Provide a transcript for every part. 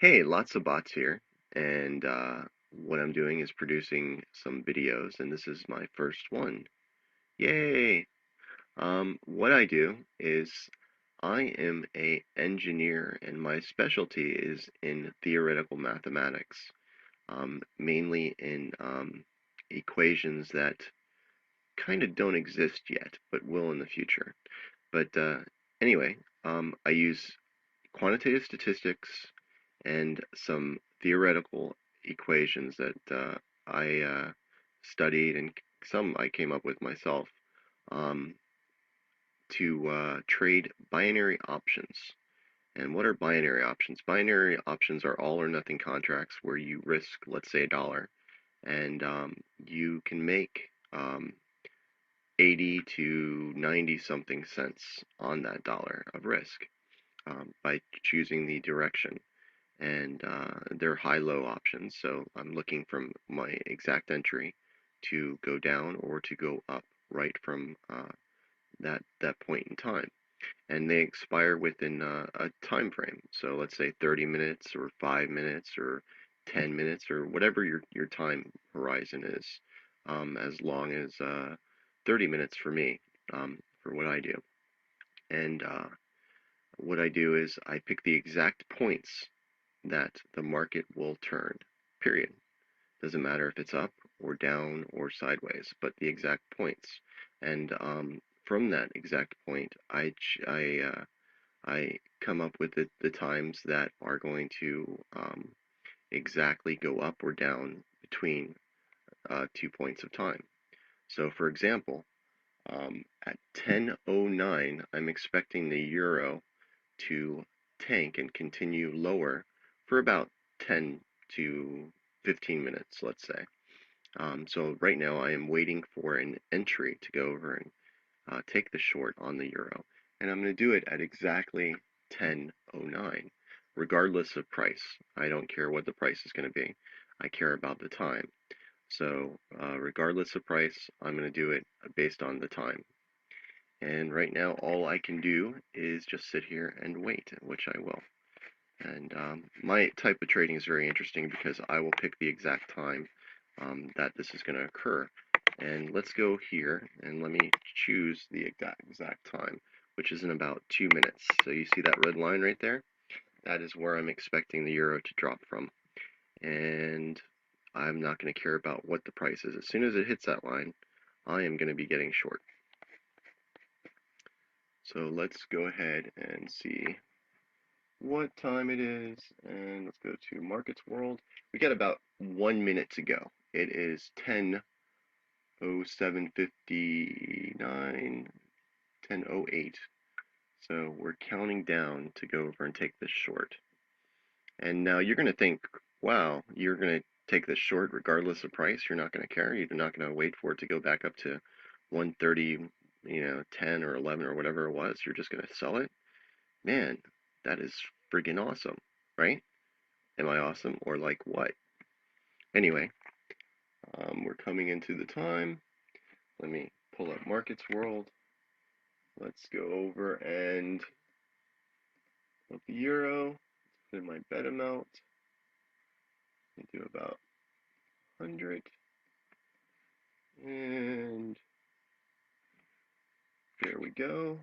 Hey, lots of bots here, and what I'm doing is producing some videos, and this is my first one. Yay! What I do is I am a engineer, and my specialty is in theoretical mathematics, mainly in equations that kind of don't exist yet, but will in the future. But anyway, I use quantitative statistics and some theoretical equations that I studied and some I came up with myself um, to trade binary options. And what are binary options? Binary options are all or nothing contracts where you risk, let's say, $1, and you can make 80 to 90 something cents on that dollar of risk by choosing the direction. And they're high-low options. So I'm looking from my exact entry to go down or to go up right from that point in time. And they expire within a time frame. So let's say 30 minutes or 5 minutes or 10 minutes or whatever your time horizon is, as long as 30 minutes for me, for what I do. And what I do is I pick the exact points that the market will turn, period. Doesn't matter if it's up or down or sideways, but the exact points. And from that exact point, I come up with the times that are going to exactly go up or down between 2 points of time. So, for example, at 10:09, I'm expecting the euro to tank and continue lower for about 10 to 15 minutes, let's say. So right now I am waiting for an entry to go over and take the short on the euro. And I'm going to do it at exactly 10:09, regardless of price. I don't care what the price is going to be. I care about the time. So regardless of price, I'm going to do it based on the time. And right now, all I can do is just sit here and wait, which I will. And my type of trading is very interesting because I will pick the exact time that this is going to occur. And let's go here and let me choose the exact time, which is in about 2 minutes. So you see that red line right there? That is where I'm expecting the euro to drop from. And I'm not going to care about what the price is. As soon as it hits that line, I am going to be getting short. So let's go ahead and see what time it is, and let's go to Markets World. We got about 1 minute to go. It is 10:07:59, 10:08. So we're counting down to go over and take this short. And now you're going to think, wow, you're going to take this short regardless of price. You're not going to care. You're not going to wait for it to go back up to 130, 10 or 11 or whatever it was. You're just going to sell it. Man, that is friggin' awesome, right? Am I awesome or like what? Anyway, we're coming into the time. Let me pull up Markets World. Let's go over and put the euro. Put in my bet amount. I do about 100. And there we go.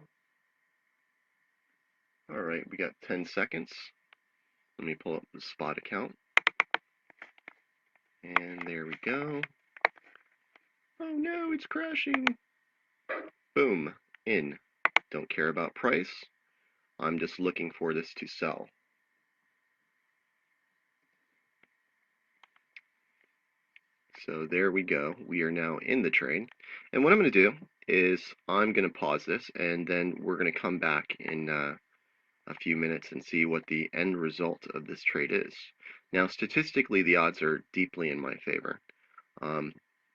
All right, we got 10 seconds. Let me pull up the spot account. And there we go. Oh no, it's crashing. Boom, in. Don't care about price. I'm just looking for this to sell. So there we go. We are now in the trade. And what I'm going to do is I'm going to pause this and then we're going to come back in a few minutes and see what the end result of this trade is. Now, statistically, the odds are deeply in my favor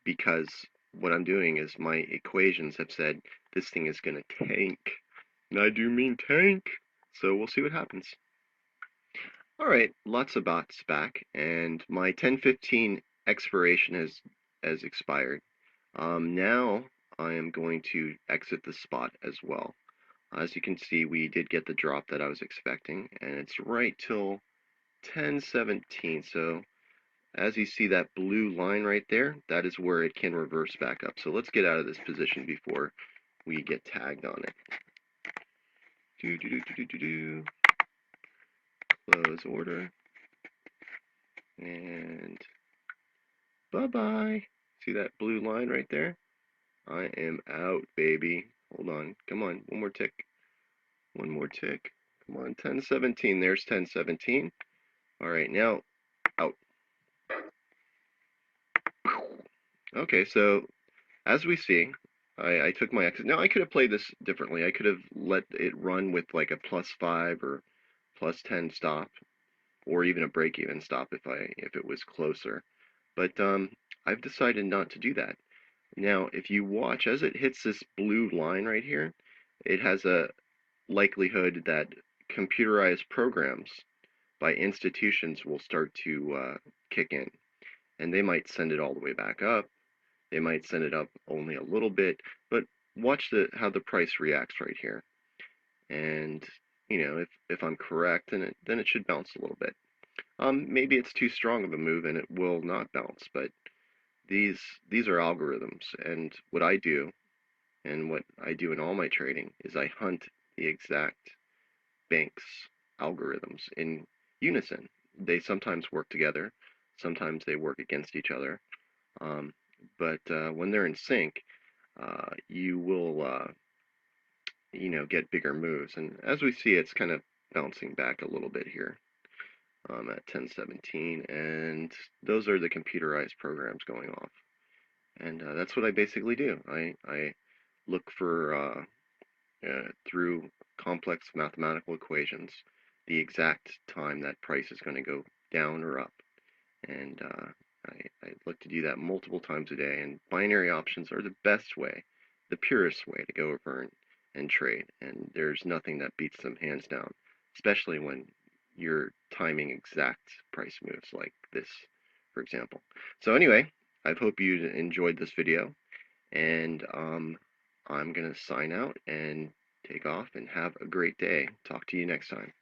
because what I'm doing is my equations have said this thing is going to tank. And I do mean tank. So we'll see what happens. All right, lots of bots back, and my 10:15 expiration has expired. Now I am going to exit the spot as well. As you can see, we did get the drop that I was expecting, and it's right till 10.17. So as you see that blue line right there, that is where it can reverse back up. So let's get out of this position before we get tagged on it. Close order. And bye-bye. See that blue line right there? I am out, baby. Hold on. Come on. One more tick. One more tick. Come on. 10.17. There's 10.17. All right. Now, out. Okay. So, as we see, I took my exit. Now, I could have played this differently. I could have let it run with like a +5 or +10 stop, or even a break-even stop if it was closer. But I've decided not to do that. Now, if you watch, as it hits this blue line right here, it has a likelihood that computerized programs by institutions will start to kick in. And they might send it all the way back up. They might send it up only a little bit. But watch how the price reacts right here. And, if I'm correct, then it should bounce a little bit. Maybe it's too strong of a move and it will not bounce, but these are algorithms, and what I do in all my trading is I hunt the exact bank's algorithms in unison. They sometimes work together, sometimes they work against each other, but when they're in sync, you will get bigger moves. And as we see, it's kind of bouncing back a little bit here. At 10.17, and those are the computerized programs going off. And that's what I basically do. I look for, through complex mathematical equations, the exact time that price is going to go down or up. And I look to do that multiple times a day. And binary options are the best way, the purest way to go over and trade. And there's nothing that beats them hands down, especially when you're timing exact price moves like this, for example. So anyway, I hope you enjoyed this video, and I'm going to sign out and take off and have a great day. Talk to you next time.